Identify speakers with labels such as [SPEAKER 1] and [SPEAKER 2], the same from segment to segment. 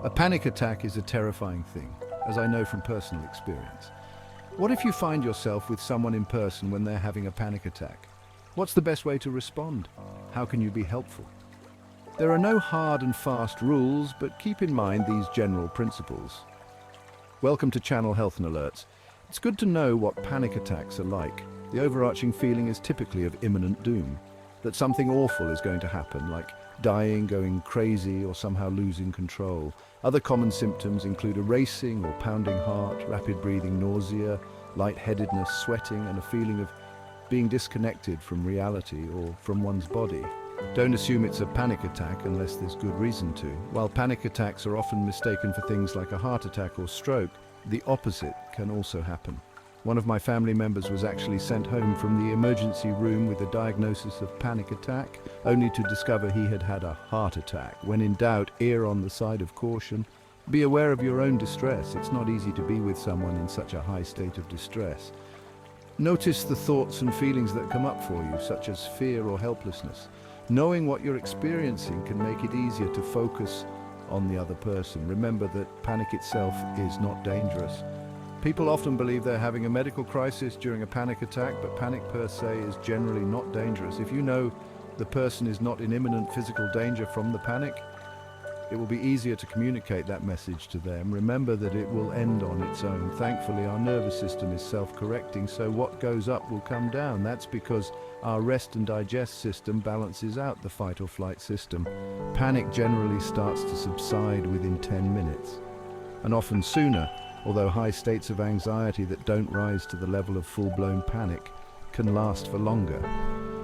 [SPEAKER 1] A panic attack is a terrifying thing, as I know from personal experience. What if you find yourself with someone in person when they're having a panic attack? What's the best way to respond? How can you be helpful? There are no hard and fast rules, but keep in mind these general principles. Welcome to Channel Health and Alerts. It's good to know what panic attacks are like. The overarching feeling is typically of imminent doom, that something awful is going to happen, like dying, going crazy, or somehow losing control. Other common symptoms include a racing or pounding heart, rapid breathing, nausea, lightheadedness, sweating, and a feeling of being disconnected from reality or from one's body. Don't assume it's a panic attack unless there's good reason to. While panic attacks are often mistaken for things like a heart attack or stroke, the opposite can also happen. One of my family members was actually sent home from the emergency room with a diagnosis of panic attack, only to discover he had had a heart attack. When in doubt, err on the side of caution. Be aware of your own distress. It's not easy to be with someone in such a high state of distress. Notice the thoughts and feelings that come up for you, such as fear or helplessness. Knowing what you're experiencing can make it easier to focus on the other person. Remember that panic itself is not dangerous. People often believe they're having a medical crisis during a panic attack, but panic per se is generally not dangerous. If you know the person is not in imminent physical danger from the panic, it will be easier to communicate that message to them. Remember that it will end on its own. Thankfully, our nervous system is self-correcting, so what goes up will come down. That's because our rest and digest system balances out the fight or flight system. Panic generally starts to subside within 10 minutes, and often sooner, although high states of anxiety that don't rise to the level of full-blown panic can last for longer.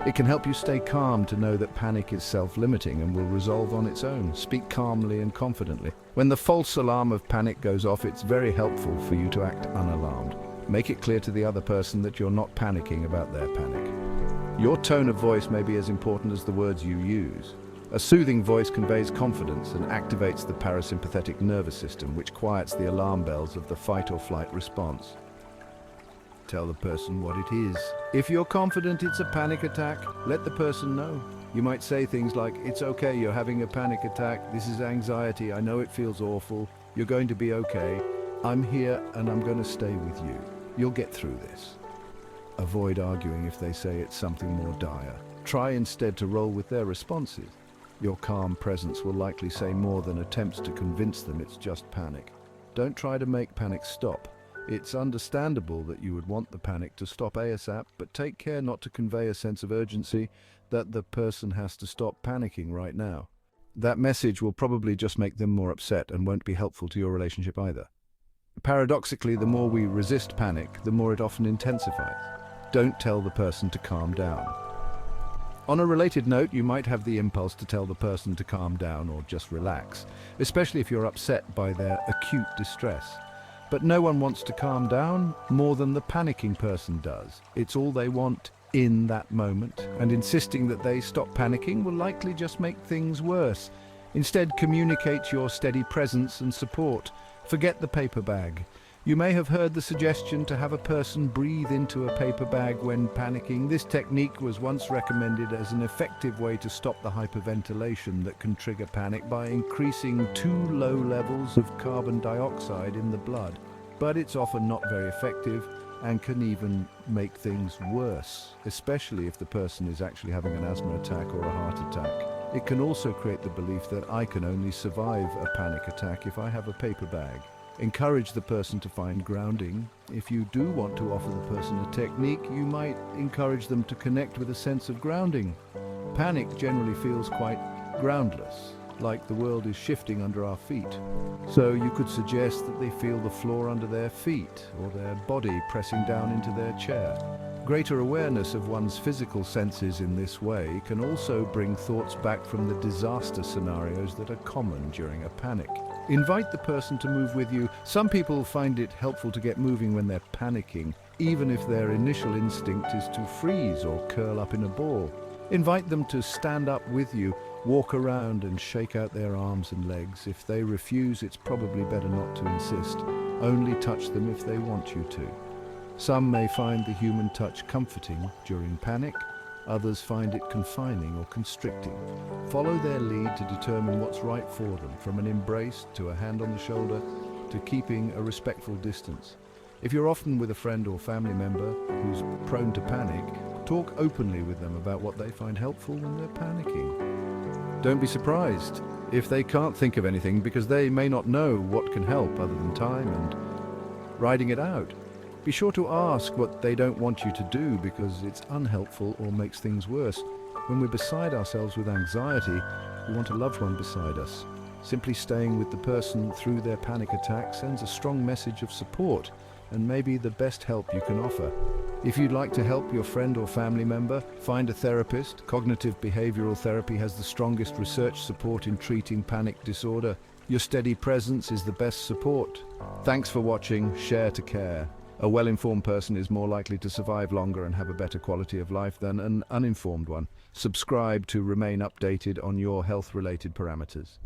[SPEAKER 1] It can help you stay calm to know that panic is self-limiting and will resolve on its own. Speak calmly and confidently. When the false alarm of panic goes off, it's very helpful for you to act unalarmed. Make it clear to the other person that you're not panicking about their panic. Your tone of voice may be as important as the words you use. A soothing voice conveys confidence and activates the parasympathetic nervous system, which quiets the alarm bells of the fight or flight response. Tell the person what it is. If you're confident it's a panic attack, let the person know. You might say things like, "It's okay, you're having a panic attack. This is anxiety. I know it feels awful. You're going to be okay. I'm here and I'm going to stay with you. You'll get through this." Avoid arguing if they say it's something more dire. Try instead to roll with their responses. Your calm presence will likely say more than attempts to convince them it's just panic. Don't try to make panic stop. It's understandable that you would want the panic to stop ASAP, but take care not to convey a sense of urgency that the person has to stop panicking right now. That message will probably just make them more upset and won't be helpful to your relationship either. Paradoxically, the more we resist panic, the more it often intensifies. Don't tell the person to calm down. On a related note, you might have the impulse to tell the person to calm down or just relax, especially if you're upset by their acute distress. But no one wants to calm down more than the panicking person does. It's all they want in that moment, and insisting that they stop panicking will likely just make things worse. Instead, communicate your steady presence and support. Forget the paper bag. You may have heard the suggestion to have a person breathe into a paper bag when panicking. This technique was once recommended as an effective way to stop the hyperventilation that can trigger panic by increasing too low levels of carbon dioxide in the blood. But it's often not very effective and can even make things worse, especially if the person is actually having an asthma attack or a heart attack. It can also create the belief that I can only survive a panic attack if I have a paper bag. Encourage the person to find grounding. If you do want to offer the person a technique, you might encourage them to connect with a sense of grounding. Panic generally feels quite groundless, like the world is shifting under our feet. So you could suggest that they feel the floor under their feet or their body pressing down into their chair. Greater awareness of one's physical senses in this way can also bring thoughts back from the disaster scenarios that are common during a panic. Invite the person to move with you. Some people find it helpful to get moving when they're panicking, even if their initial instinct is to freeze or curl up in a ball. Invite them to stand up with you, walk around and shake out their arms and legs. If they refuse, it's probably better not to insist. Only touch them if they want you to. Some may find the human touch comforting during panic, Others find it confining or constricting. Follow their lead to determine what's right for them, from an embrace to a hand on the shoulder to keeping a respectful distance. If you're often with a friend or family member who's prone to panic, talk openly with them about what they find helpful when they're panicking. Don't be surprised if they can't think of anything, because they may not know what can help other than time and riding it out. Be sure to ask what they don't want you to do, because it's unhelpful or makes things worse. When we're beside ourselves with anxiety, we want a loved one beside us. Simply staying with the person through their panic attack sends a strong message of support and may be the best help you can offer. If you'd like to help your friend or family member, find a therapist. Cognitive behavioral therapy has the strongest research support in treating panic disorder. Your steady presence is the best support. Thanks for watching. Share to care. A well-informed person is more likely to survive longer and have a better quality of life than an uninformed one. Subscribe to remain updated on your health-related parameters.